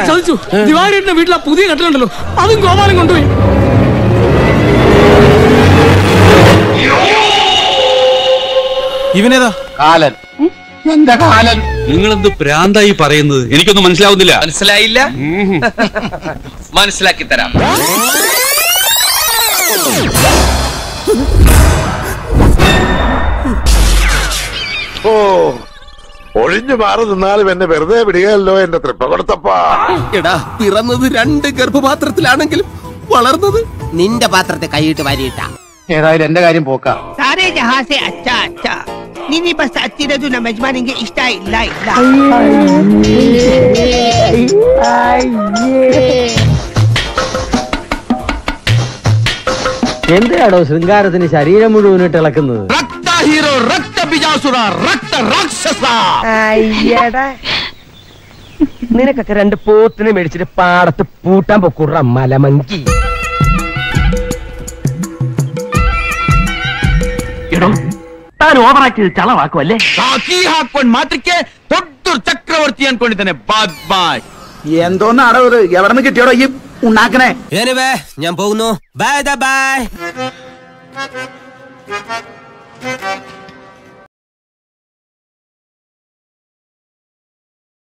ചതിച്ചു. ദിവാകരേട്ടന്റെ വീട്ടിലെ പുതിയ കെട്ടിലുണ്ടല്ലോ, അതും ഗോപാലൻ കൊണ്ടുപോയി. ഇവനേതാ? കാലൻ. എന്താ കാലൻ? നിങ്ങളെന്ത് പ്രാന്തായി പറയുന്നത്? എനിക്കൊന്നും മനസ്സിലാവുന്നില്ല. മനസ്സിലായില്ല? മനസ്സിലാക്കി തരാം. ഓ, ഒഴിഞ്ഞു മാറി നിന്നാലും എന്നെ വെറുതെ വിടുകയല്ലോ എന്റെ തൃപ്പകൊടുത്തപ്പാ. എടാ, പിറന്നത് 2 ഗർഭപാത്രത്തിലാണെങ്കിലും വളർന്നത് നിന്റെ പാത്രത്തെ കൈയിട്ട് വാരിയിട്ട. ഏതായാലും എന്റെ കാര്യം പോക്കാം. എന്തിനാടോ ശൃംഗാരത്തിന് ശരീരം മുഴുവനിട്ട് ഇളക്കുന്നത്? ഹീറോ രക്തബിജാസുര രക്ത രാക്ഷസ. നിനക്കൊക്കെ 2 പോത്തിനെ മേടിച്ചിട്ട് പാടത്ത് പൂട്ടാൻ പൊക്കൂട മലമങ്കി. താൻ ഓവറാക്കി ചളവാക്കുമല്ലേ? ചക്രവർത്തി അನ್ಕೊಂಡಿದ್ದಾನೆ. എന്തോന്നാടോ ഇത്? എവിടെ നിന്ന് കിട്ടിയോടോ ഈ ഉണ്ടാക്കണേ? ഞാൻ പോകുന്നു. Bye bye.